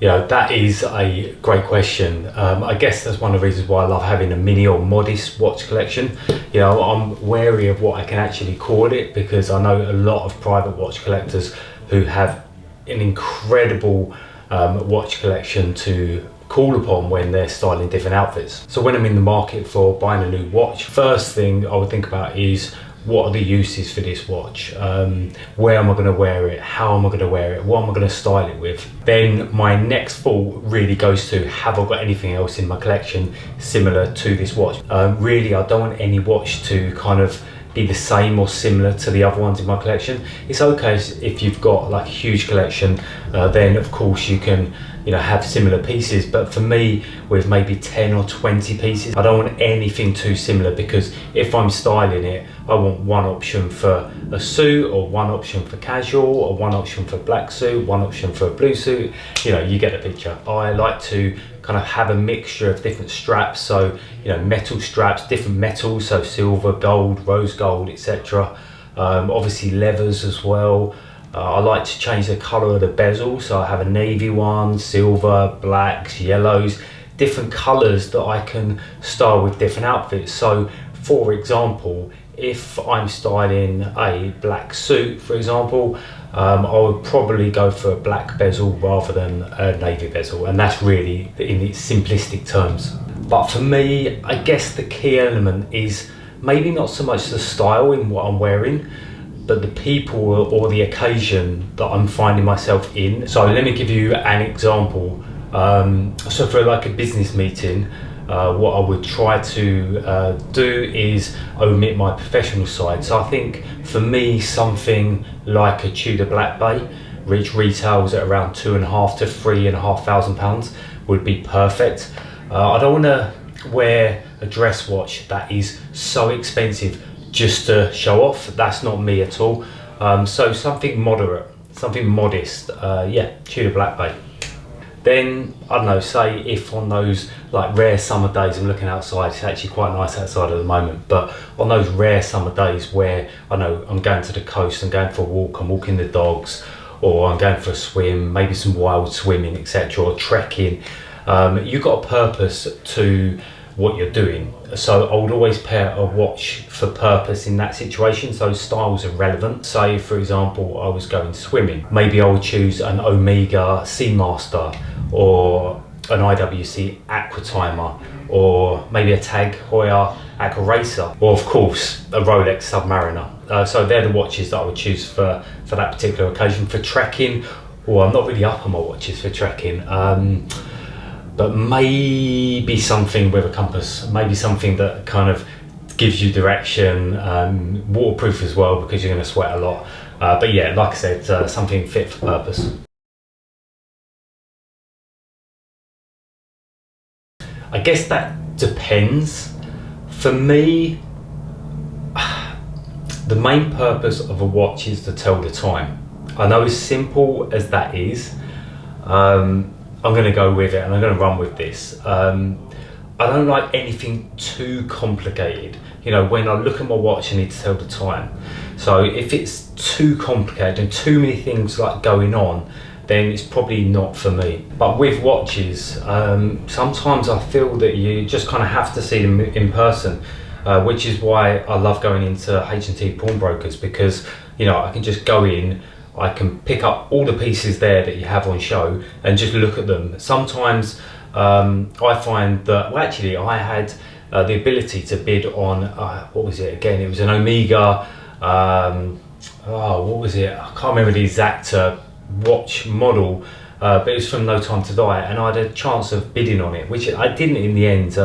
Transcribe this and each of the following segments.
That is a great question. I guess that's one of the reasons why I love having a mini or modest watch collection. I'm wary of what I can actually call it, because I know a lot of private watch collectors who have an incredible watch collection to call upon when they're styling different outfits. So when I'm in the market for buying a new watch, first thing I would think about is, what are the uses for this watch? Where am I going to wear it? How am I going to wear it? What am I going to style it with? Then my next thought really goes to, have I got anything else in my collection similar to this watch? Really, I don't want any watch to kind of be the same or similar to the other ones in my collection. It's okay if you've got like a huge collection, then of course you can have similar pieces, but for me, with maybe 10 or 20 pieces, I don't want anything too similar, because if I'm styling it, I want one option for a suit, or one option for casual, or one option for black suit, one option for a blue suit. You get the picture. I like to kind of have a mixture of different straps, so metal straps, different metals, so silver, gold, rose gold, etc. Obviously leathers as well. I like to change the colour of the bezel, so I have a navy one, silver, blacks, yellows, different colours that I can style with different outfits. So for example, if I'm styling a black suit, for example, I would probably go for a black bezel rather than a navy bezel, and that's really in its simplistic terms. But for me, I guess the key element is maybe not so much the style in what I'm wearing, but the people or the occasion that I'm finding myself in. So let me give you an example. So for like a business meeting, what I would try to do is omit my professional side. So I think for me, something like a Tudor Black Bay, which retails at around £2,500 to £3,500, would be perfect. I don't want to wear a dress watch that is so expensive just to show off. That's not me at all. So something moderate, something modest. Tudor Black Bay. Then, I don't know, say if on those like rare summer days, I'm looking outside, it's actually quite nice outside at the moment, but on those rare summer days where I know I'm going to the coast, I'm going for a walk, I'm walking the dogs, or I'm going for a swim, maybe some wild swimming, etc., or trekking, you've got a purpose to what you're doing. So I would always pair a watch for purpose in that situation, so styles are relevant. Say for example, I was going swimming, maybe I would choose an Omega Seamaster, or an IWC Aqua Timer, or maybe a Tag Heuer Aqua Racer, or of course a Rolex Submariner. So they're the watches that I would choose for that particular occasion. For trekking, or I'm not really up on my watches for trekking, but maybe something with a compass, maybe something that kind of gives you direction, waterproof as well, because you're going to sweat a lot. But yeah, like I said, something fit for purpose. I guess that depends. For me, the main purpose of a watch is to tell the time. I know as simple as that is, I'm going to go with it, and I'm going to run with this. I don't like anything too complicated. When I look at my watch, I need to tell the time. So if it's too complicated and too many things like going on, then it's probably not for me. But with watches, sometimes I feel that you just kind of have to see them in person, which is why I love going into H&T Pawnbrokers, because I can just go in, I can pick up all the pieces there that you have on show and just look at them. Sometimes I find that, well, actually I had the ability to bid on, what was it again? It was an Omega, what was it? I can't remember the exact watch model, but it was from No Time to Die, and I had a chance of bidding on it, which I didn't in the end,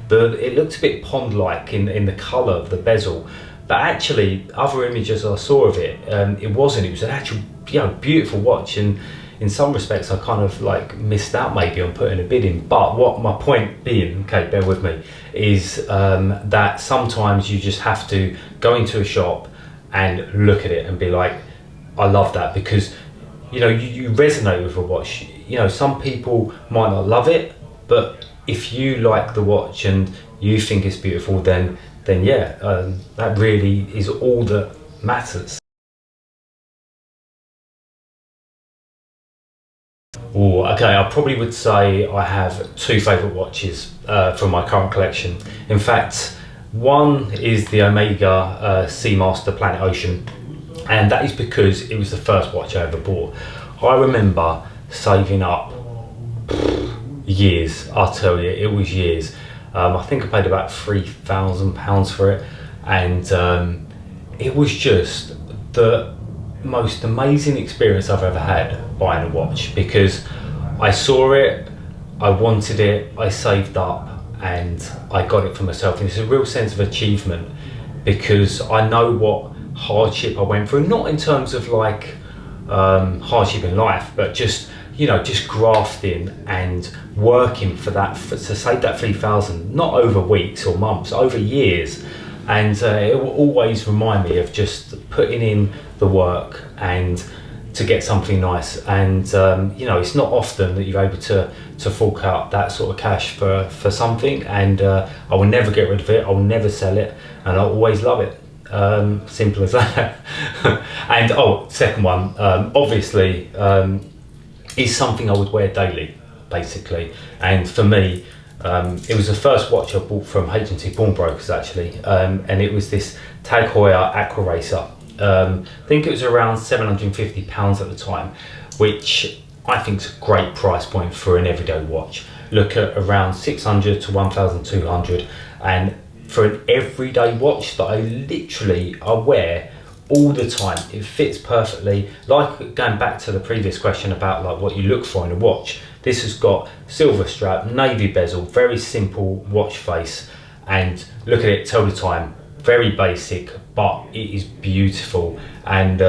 but it looked a bit pond-like in the colour of the bezel. But actually, other images I saw of it, it was an actual, beautiful watch, and in some respects I kind of like missed out maybe on putting a bid in. But what my point being, okay, bear with me, is that sometimes you just have to go into a shop and look at it and be like, I love that, because you resonate with a watch. Some people might not love it, but if you like the watch and you think it's beautiful, then yeah, that really is all that matters. Oh, okay. I probably would say I have two favourite watches from my current collection. In fact, one is the Omega Seamaster Planet Ocean, and that is because it was the first watch I ever bought. I remember saving up years. I'll tell you, it was years. I think I paid about £3,000 for it, and it was just the most amazing experience I've ever had buying a watch, because I saw it, I wanted it, I saved up, and I got it for myself. And it's a real sense of achievement, because I know what hardship I went through, not in terms of like hardship in life, but just, you know, just grafting and working for that, to save that 3,000, not over weeks or months, over years. And it will always remind me of just putting in the work and to get something nice. And you know, it's not often that you're able to fork out that sort of cash for something, and I will never get rid of it, I will never sell it, and I'll always love it. Simple as that. And second one, obviously, is something I would wear daily, basically. And for me, it was the first watch I bought from H&T Pawnbrokers, actually, and it was this Tag Heuer Aqua Racer. I think it was around £750 at the time, which I think is a great price point for an everyday watch. Look at around 600 to 1,200, and for an everyday watch that I wear all the time, it fits perfectly. Like, going back to the previous question about like what you look for in a watch, this has got silver strap, navy bezel, very simple watch face, and look at it, tell the time, very basic, but it is beautiful. And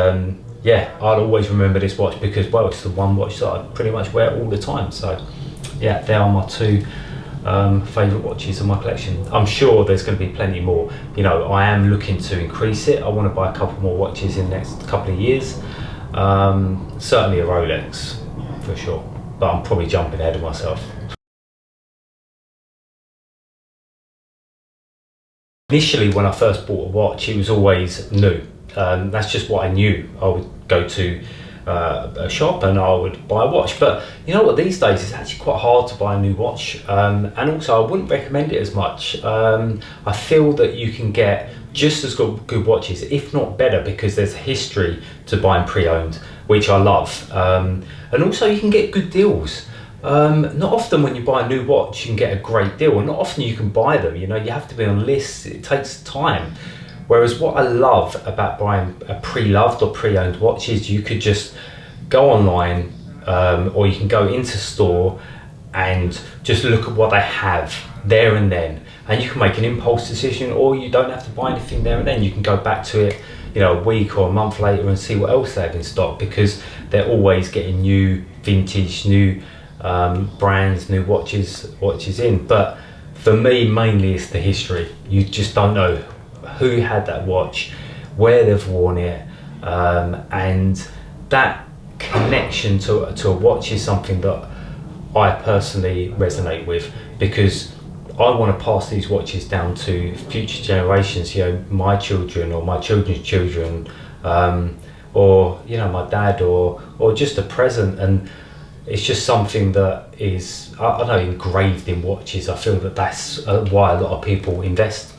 yeah, I'll always remember this watch because, well, it's the one watch that I pretty much wear all the time. So yeah, they are my two favourite watches in my collection. I'm sure there's going to be plenty more. You know, I am looking to increase it. I want to buy a couple more watches in the next couple of years. Certainly a Rolex for sure, but I'm probably jumping ahead of myself. Initially, when I first bought a watch, it was always new. That's just what I knew. I would go to a shop and I would buy a watch. But you know what, these days it's actually quite hard to buy a new watch, and also I wouldn't recommend it as much. I feel that you can get just as good watches, if not better, because there's a history to buying pre-owned, which I love, and also you can get good deals. Not often when you buy a new watch you can get a great deal, and not often you can buy them. You know, you have to be on lists, it takes time. Whereas what I love about buying a pre-loved or pre-owned watch is you could just go online, or you can go into store and just look at what they have there and then, and you can make an impulse decision, or you don't have to buy anything there and then. You can go back to it, you know, a week or a month later and see what else they have in stock, because they're always getting new vintage, new brands, new watches in. But for me, mainly it's the history. You just don't know who had that watch, where they've worn it, and that connection to a watch is something that I personally resonate with, because I want to pass these watches down to future generations, you know, my children or my children's children, or, you know, my dad, or just a present. And it's just something that is, I don't know, engraved in watches. I feel that that's why a lot of people invest.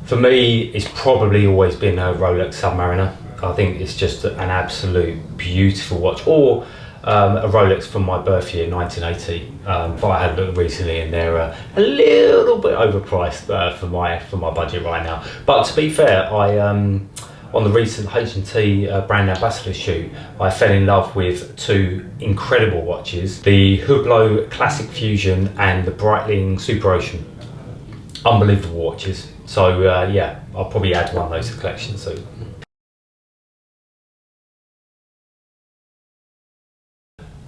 For me, it's probably always been a Rolex Submariner. I think it's just an absolute beautiful watch, or a Rolex from my birth year, 1980. But I had a look recently and they're a little bit overpriced for my budget right now. But to be fair, on the recent H&T brand ambassador shoot, I fell in love with two incredible watches, the Hublot Classic Fusion and the Breitling Super Ocean. Unbelievable watches. So yeah, I'll probably add one of those to the collection soon.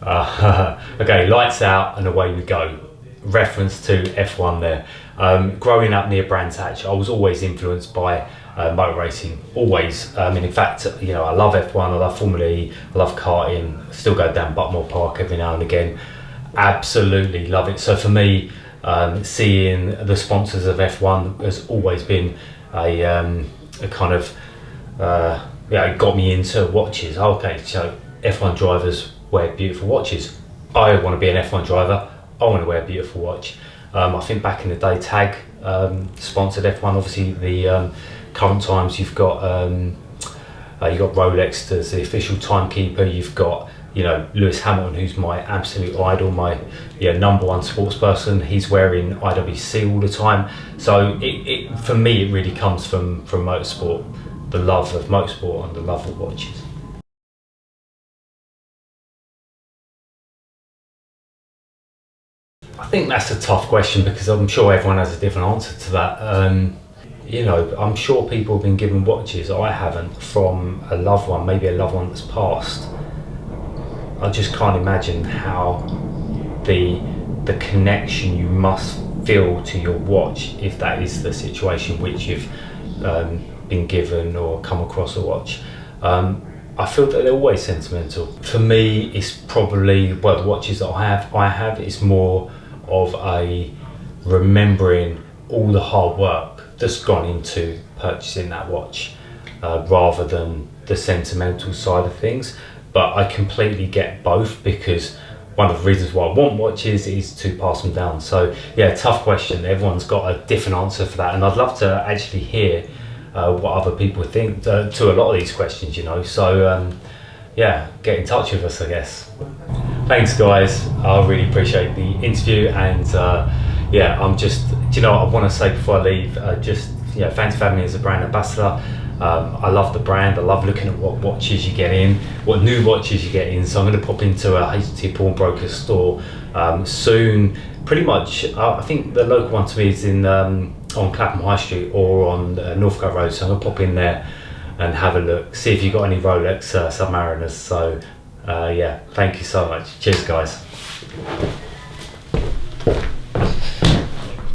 Okay, lights out and away we go. Reference to F1 there. Growing up near Brands Hatch, I was always influenced by motor racing, always. In fact, you know, I love F1, I love Formula E, I love karting, still go down Buckmore Park every now and again. Absolutely love it. So for me, seeing the sponsors of F1 has always been a kind of it got me into watches. Okay, so F1 drivers wear beautiful watches. I want to be an F1 driver. I want to wear a beautiful watch. I think back in the day, Tag sponsored F1. Obviously, the current times you've got Rolex as the official timekeeper. You've got Lewis Hamilton, who's my absolute idol, my number one sports person. He's wearing IWC all the time. So it for me, it really comes from motorsport, the love of motorsport and the love of watches. I think that's a tough question because I'm sure everyone has a different answer to that. I'm sure people have been given watches, I haven't, from a loved one, maybe a loved one that's passed. I just can't imagine how the connection you must feel to your watch, if that is the situation which you've been given or come across a watch. I feel that they're always sentimental. For me, it's probably, the watches that I have, it's more of a remembering all the hard work that's gone into purchasing that watch, rather than the sentimental side of things. But I completely get both, because one of the reasons why I want watches is to pass them down. So yeah, tough question. Everyone's got a different answer for that, and I'd love to actually hear what other people think to a lot of these questions, so get in touch with us, I guess. Thanks guys, I really appreciate the interview, and I'm just, I want to say before I leave, thanks for having me as a brand ambassador. I love the brand. I love looking at what watches you get in, what new watches you get in. So I'm going to pop into a H&T Pawnbrokers store soon. Pretty much, I think the local one to me is in on Clapham High Street or on Northcote Road. So I'm going to pop in there and have a look, see if you've got any Rolex Submariners. So thank you so much. Cheers guys.